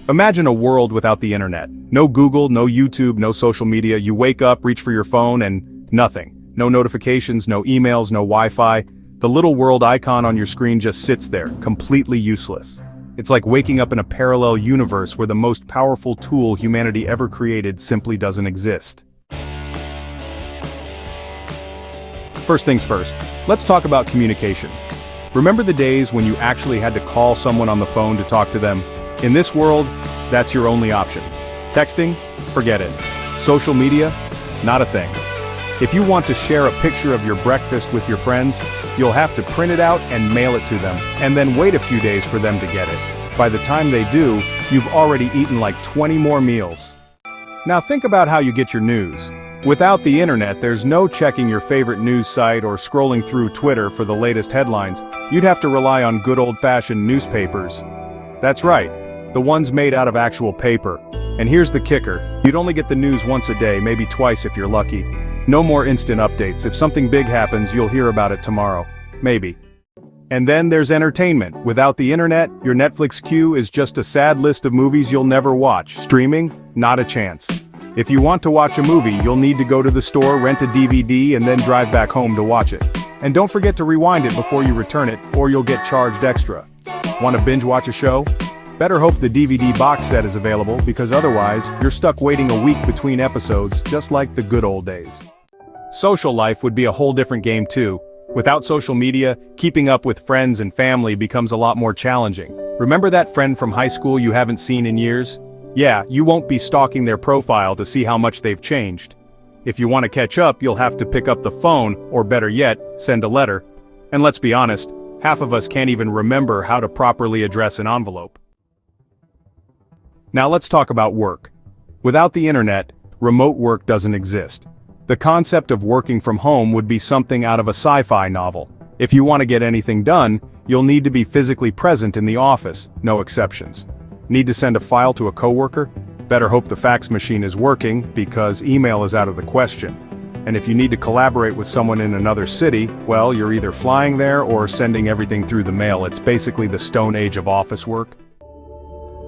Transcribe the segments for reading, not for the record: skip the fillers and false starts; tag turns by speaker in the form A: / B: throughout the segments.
A: Imagine a world without the internet. No Google, no YouTube, no social media. You wake up, reach for your phone, and nothing. No notifications, no emails, no Wi-Fi. The little world icon on your screen just sits there, completely useless. It's like waking up in a parallel universe where the most powerful tool humanity ever created simply doesn't exist. First things first, let's talk about communication. Remember the days when you actually had to call someone on the phone to talk to them? In this world, that's your only option. Texting? Forget it. Social media? Not a thing. If you want to share a picture of your breakfast with your friends, you'll have to print it out and mail it to them, and then wait a few days for them to get it. By the time they do, you've already eaten like 20 more meals. Now think about how you get your news. Without the internet, there's no checking your favorite news site or scrolling through Twitter for the latest headlines. You'd have to rely on good old-fashioned newspapers. That's right, the ones made out of actual paper. And here's the kicker, you'd only get the news once a day, maybe twice if you're lucky. No more instant updates. If something big happens, you'll hear about it tomorrow. Maybe. And then there's entertainment. Without the internet, your Netflix queue is just a sad list of movies you'll never watch. Streaming? Not a chance. If you want to watch a movie, you'll need to go to the store, rent a DVD, and then drive back home to watch it. And don't forget to rewind it before you return it, or you'll get charged extra. Want to binge watch a show? Better hope the DVD box set is available, because otherwise, you're stuck waiting a week between episodes, just like the good old days. Social life would be a whole different game too. Without social media, keeping up with friends and family becomes a lot more challenging. Remember that friend from high school you haven't seen in years? Yeah, you won't be stalking their profile to see how much they've changed. If you want to catch up, you'll have to pick up the phone, or better yet, send a letter. And let's be honest, half of us can't even remember how to properly address an envelope. Now let's talk about work. Without the internet, remote work doesn't exist. The concept of working from home would be something out of a sci-fi novel. If you want to get anything done, you'll need to be physically present in the office, no exceptions. Need to send a file to a coworker? Better hope the fax machine is working, because email is out of the question. And if you need to collaborate with someone in another city, well, you're either flying there or sending everything through the mail. It's basically the stone age of office work.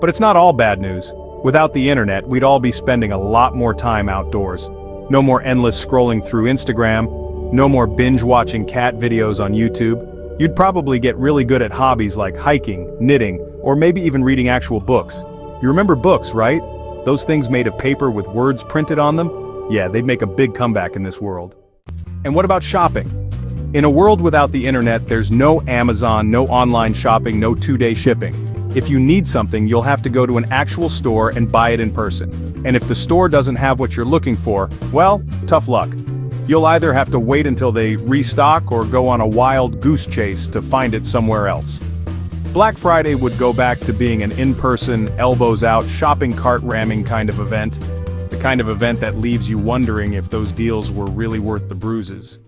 A: But it's not all bad news. Without the internet, we'd all be spending a lot more time outdoors. No more endless scrolling through Instagram, no more binge-watching cat videos on YouTube. You'd probably get really good at hobbies like hiking, knitting, or maybe even reading actual books. You remember books, right? Those things made of paper with words printed on them? Yeah, they'd make a big comeback in this world. And what about shopping? In a world without the internet, there's no Amazon, no online shopping, no two-day shipping. If you need something, you'll have to go to an actual store and buy it in person. And if the store doesn't have what you're looking for, well, tough luck. You'll either have to wait until they restock or go on a wild goose chase to find it somewhere else. Black Friday would go back to being an in-person, elbows-out, shopping cart ramming kind of event. The kind of event that leaves you wondering if those deals were really worth the bruises.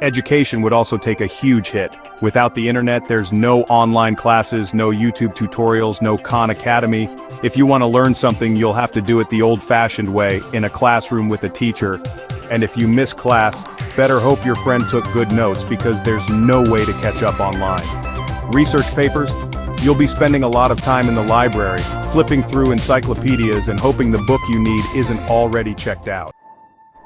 A: Education would also take a huge hit. Without the internet, there's no online classes, no YouTube tutorials, no Khan Academy. If you want to learn something, you'll have to do it the old-fashioned way, in a classroom with a teacher. And if you miss class, better hope your friend took good notes, because there's no way to catch up online. Research papers? You'll be spending a lot of time in the library, flipping through encyclopedias and hoping the book you need isn't already checked out.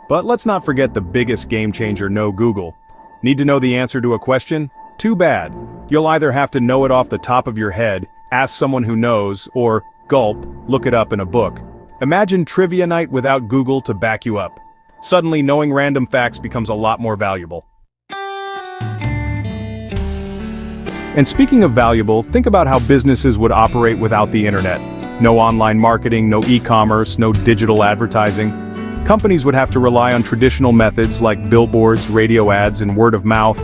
A: But let's not forget the biggest game changer, no Google. Need to know the answer to a question? Too bad. You'll either have to know it off the top of your head, ask someone who knows, or, gulp, look it up in a book. Imagine trivia night without Google to back you up. Suddenly, knowing random facts becomes a lot more valuable. And speaking of valuable, think about how businesses would operate without the internet. No online marketing, no e-commerce, no digital advertising. Companies would have to rely on traditional methods like billboards, radio ads, and word of mouth.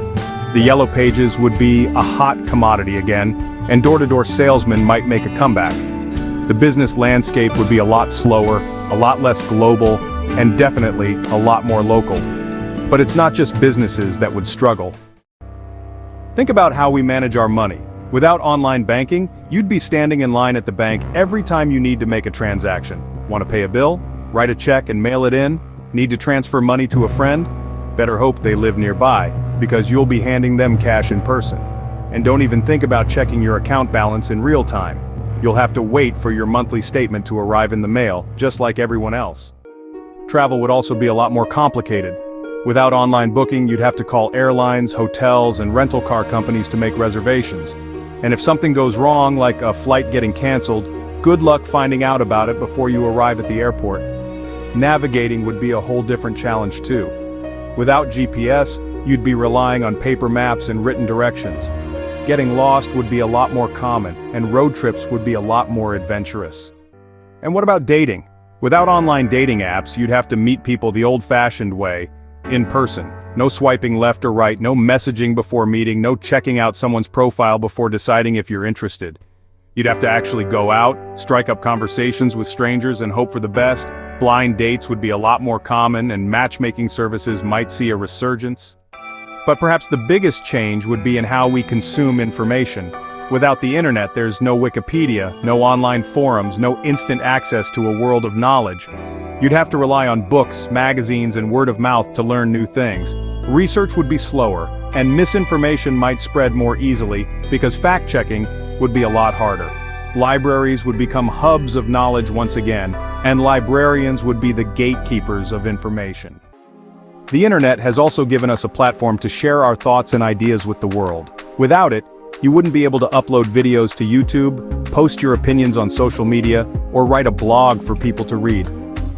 A: The yellow pages would be a hot commodity again, and door-to-door salesmen might make a comeback. The business landscape would be a lot slower, a lot less global, and definitely a lot more local. But it's not just businesses that would struggle. Think about how we manage our money. Without online banking, you'd be standing in line at the bank every time you need to make a transaction. Want to pay a bill? Write a check and mail it in? Need to transfer money to a friend? Better hope they live nearby, because you'll be handing them cash in person. And don't even think about checking your account balance in real time. You'll have to wait for your monthly statement to arrive in the mail, just like everyone else. Travel would also be a lot more complicated. Without online booking, you'd have to call airlines, hotels, and rental car companies to make reservations. And if something goes wrong, like a flight getting canceled, good luck finding out about it before you arrive at the airport. Navigating would be a whole different challenge too. Without GPS, you'd be relying on paper maps and written directions. Getting lost would be a lot more common, and road trips would be a lot more adventurous. And what about dating? Without online dating apps, you'd have to meet people the old-fashioned way, in person. No swiping left or right, no messaging before meeting, no checking out someone's profile before deciding if you're interested. You'd have to actually go out, strike up conversations with strangers and hope for the best. Blind dates would be a lot more common, and matchmaking services might see a resurgence. But perhaps the biggest change would be in how we consume information. Without the internet, there's no Wikipedia, no online forums, no instant access to a world of knowledge. You'd have to rely on books, magazines, and word of mouth to learn new things. Research would be slower, and misinformation might spread more easily because fact-checking would be a lot harder. Libraries would become hubs of knowledge once again, and librarians would be the gatekeepers of information. The internet has also given us a platform to share our thoughts and ideas with the world. Without it, you wouldn't be able to upload videos to YouTube, post your opinions on social media, or write a blog for people to read.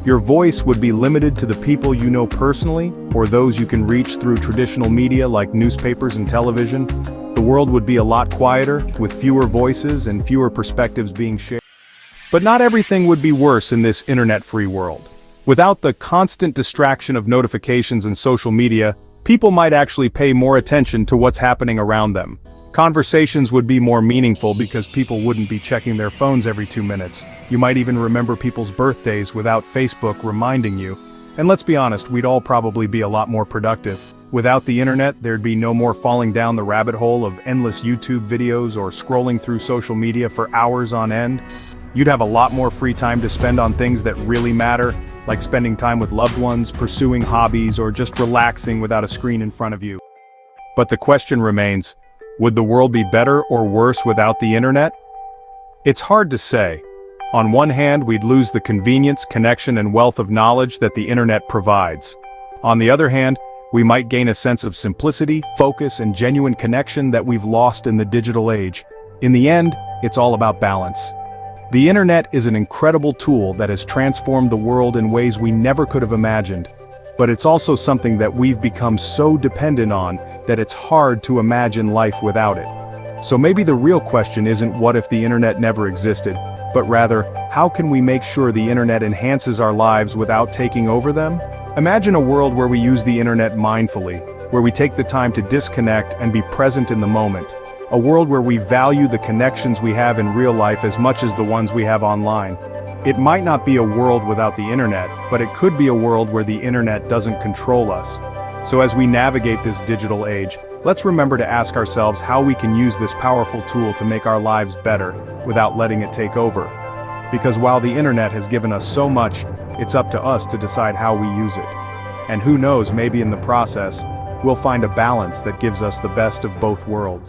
A: Your voice would be limited to the people you know personally, or those you can reach through traditional media like newspapers and television. The world would be a lot quieter, with fewer voices and fewer perspectives being shared. But not everything would be worse in this internet-free world. Without the constant distraction of notifications and social media, people might actually pay more attention to what's happening around them. Conversations would be more meaningful because people wouldn't be checking their phones every 2 minutes. You might even remember people's birthdays without Facebook reminding you. And let's be honest, we'd all probably be a lot more productive. Without the internet, there'd be no more falling down the rabbit hole of endless YouTube videos or scrolling through social media for hours on end. You'd have a lot more free time to spend on things that really matter, like spending time with loved ones, pursuing hobbies, or just relaxing without a screen in front of you. But the question remains, would the world be better or worse without the internet? It's hard to say. On one hand, we'd lose the convenience, connection, and wealth of knowledge that the internet provides. On the other hand, we might gain a sense of simplicity, focus, and genuine connection that we've lost in the digital age. In the end, it's all about balance. The internet is an incredible tool that has transformed the world in ways we never could have imagined. But it's also something that we've become so dependent on that it's hard to imagine life without it. So maybe the real question isn't what if the internet never existed, but rather, how can we make sure the internet enhances our lives without taking over them? Imagine a world where we use the internet mindfully, where we take the time to disconnect and be present in the moment. A world where we value the connections we have in real life as much as the ones we have online. It might not be a world without the internet, but it could be a world where the internet doesn't control us. So as we navigate this digital age, let's remember to ask ourselves how we can use this powerful tool to make our lives better, without letting it take over. Because while the internet has given us so much, it's up to us to decide how we use it. And who knows, maybe in the process, we'll find a balance that gives us the best of both worlds.